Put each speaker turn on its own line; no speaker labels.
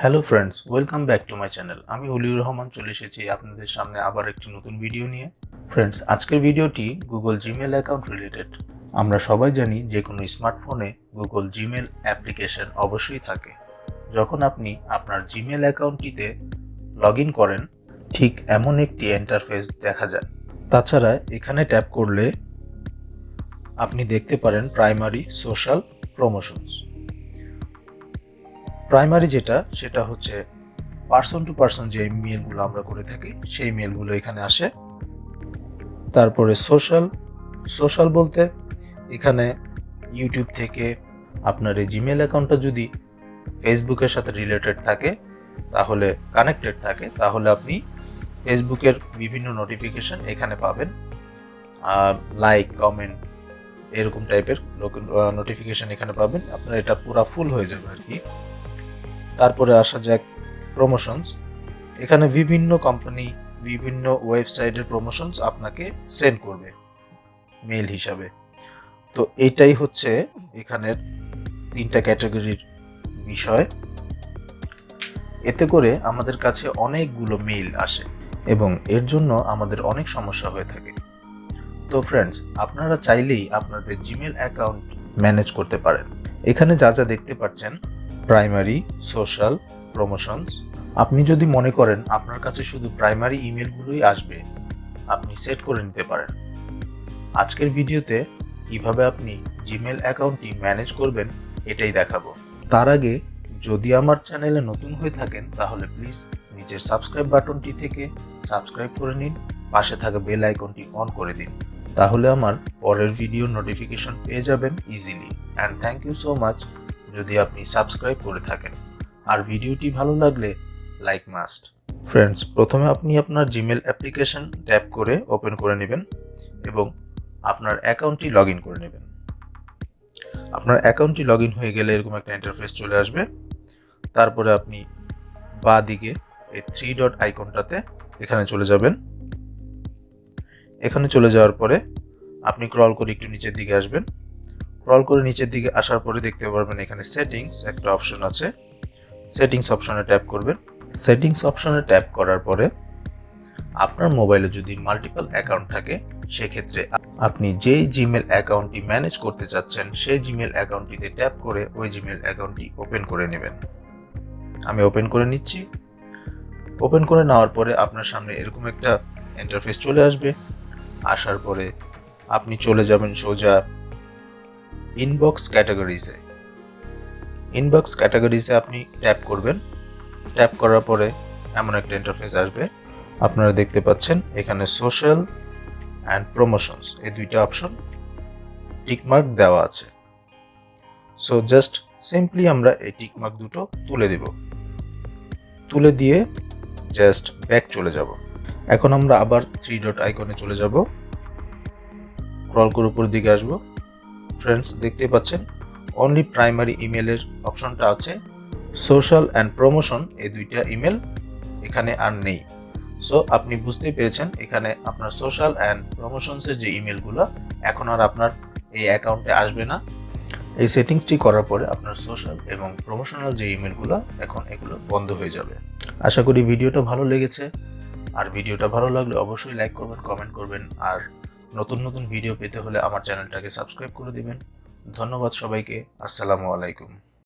Hello friends, welcome back to my channel. আমি অলিউর রহমান চলে এসেছি আপনাদের সামনে আবার একটি নতুন ভিডিও নিয়ে। ফ্রেন্ডস, আজকের ভিডিওটি গুগল জিমেল অ্যাকাউন্ট রিলেটেড। আমরা সবাই জানি যে কোনো স্মার্টফোনে গুগল জিমেল অ্যাপ্লিকেশন অবশ্যই থাকে। যখন আপনি আপনার জিমেল অ্যাকাউন্টটিতে লগ ইন করেন, ঠিক এমন একটি ইন্টারফেস দেখা যায়। তাছাড়া এখানে ট্যাপ করলে আপনি দেখতে পারেন প্রাইমারি, সোশ্যাল, প্রমোশনস। প্রাইমারি সেটা হচ্ছে পার্সন টু পার্সন যে মেলগুলো আমরা করে থাকি সেই মেলগুলো এখানে আসে। তারপরে সোশ্যাল বলতে এখানে ইউটিউব থেকে আপনার এই জিমেল অ্যাকাউন্টটা যদি ফেসবুকের সাথে রিলেটেড থাকে, তাহলে কানেক্টেড থাকে, তাহলে আপনি ফেসবুকের বিভিন্ন নোটিফিকেশন এখানে পাবেন। লাইক, কমেন্ট, এরকম টাইপের নোটিফিকেশন এখানে পাবেন। আপনার এটা পুরো ফুল হয়ে যাবে আর কি। তারপরে আসা যাক প্রমোশনস। এখানে বিভিন্ন কোম্পানি, বিভিন্ন ওয়েবসাইটের প্রমোশনস আপনাকে সেন্ড করবে মেল হিসাবে। তো এইটাই হচ্ছে এখানের 3টা ক্যাটাগরির বিষয়। এতে করে আমাদের কাছে অনেকগুলো মেল আসে এবং এর জন্য আমাদের অনেক সমস্যা হয়ে থাকে। তো ফ্রেন্ডস, আপনারা চাইলেই আপনাদের জিমেল অ্যাকাউন্ট ম্যানেজ করতে পারেন। এখানে যা যা দেখতে পাচ্ছেন, প্রাইমারি, সোশ্যাল, প্রমোশনস। আপনি যদি মনে করেন আপনার কাছে শুধু প্রাইমারি ইমেলগুলোই আসবে, আপনি সেট করে নিতে পারেন। আজকের ভিডিওতে কিভাবে আপনি জিমেল অ্যাকাউন্টটি ম্যানেজ করবেন এটাই দেখাবো। তার আগে যদি আমার চ্যানেলে নতুন হয়ে থাকেন তাহলে প্লিজ নিচের সাবস্ক্রাইব বাটনটি থেকে সাবস্ক্রাইব করে নিন, পাশে থাকা বেল আইকনটি অন করে দিন, তাহলে আমার পরের ভিডিওর নোটিফিকেশন পেয়ে যাবেন easily. And thank you so much যদি আপনি সাবস্ক্রাইব করে থাকেন। আর ভিডিওটি ভালো লাগলে লাইক মাস্ট। ফ্রেন্ডস, প্রথমে আপনি আপনার জিমেল অ্যাপ্লিকেশন ট্যাপ করে ওপেন করে নেবেন এবং আপনার অ্যাকাউন্টটি লগ ইন করে নেবেন। আপনার অ্যাকাউন্টটি লগ ইন হয়ে গেলে এরকম একটা ইন্টারফেস চলে আসবে। তারপরে আপনি বাঁ দিকে এই 3 ডট আইকনটাতে এখানে চলে যাবেন। এখানে চলে যাওয়ার পরে আপনি ক্রল করে একটু নিচের দিকে আসবেন। ক্রল করে নিচের দিকে আসার পরে দেখতে পারবেন এখানে সেটিংস একটা অপশন আছে। সেটিংস অপশনে ট্যাপ করবেন। সেটিংস অপশনে ট্যাপ করার পরে আপনার মোবাইলে যদি মাল্টিপল অ্যাকাউন্ট থাকে, সেক্ষেত্রে আপনি যেই জিমেল অ্যাকাউন্টটি ম্যানেজ করতে চাচ্ছেন সেই জিমেল অ্যাকাউন্টটিতে ট্যাপ করে ওই জিমেল অ্যাকাউন্টটি ওপেন করে নেবেন। আমি ওপেন করে নিচ্ছি। ওপেন করে নেওয়ার পরে আপনার সামনে এরকম একটা ইন্টারফেস চলে আসবে। আসার পরে আপনি চলে যাবেন সোজা ইনবক্স ক্যাটাগরিজে। ইনবক্স ক্যাটাগরিজে আপনি ট্যাপ করবেন। ট্যাপ করার পরে এমন একটা ইন্টারফেস আসবে। আপনারা দেখতে পাচ্ছেন এখানে সোশ্যাল অ্যান্ড প্রমোশনস এই 2টা অপশন টিকমার্ক দেওয়া আছে। সো জাস্ট সিম্পলি আমরা এই টিকমার্ক দুটো তুলে দেব। তুলে দিয়ে জাস্ট ব্যাক চলে যাব। এখন আমরা আবার 3 ডট আইকনে চলে যাব। ক্রল করে উপর দিকে আসব। ফ্রেন্ডস, দেখতে পাচ্ছেন অনলি প্রাইমারি ইমেলের অপশনটা আছে। সোশ্যাল অ্যান্ড প্রমোশন এই 2টা ইমেল এখানে আর নেই। সো আপনি বুঝতেই পেরেছেন এখানে আপনার সোশ্যাল অ্যান্ড প্রমোশনসের যে ইমেলগুলো এখন আর আপনার এই অ্যাকাউন্টে আসবে না। এই সেটিংসটি করার পরে আপনার সোশ্যাল এবং প্রমোশনাল যে ইমেলগুলো এখন এগুলো বন্ধ হয়ে যাবে। আশা করি ভিডিওটা ভালো লেগেছে। আর ভিডিওটা ভালো লাগলে অবশ্যই লাইক করবেন, কমেন্ট করবেন। আর নতুন নতুন ভিডিও পেতে হলে আমার চ্যানেলটাকে সাবস্ক্রাইব করে দিবেন। ধন্যবাদ সবাইকে। আসসালামু আলাইকুম।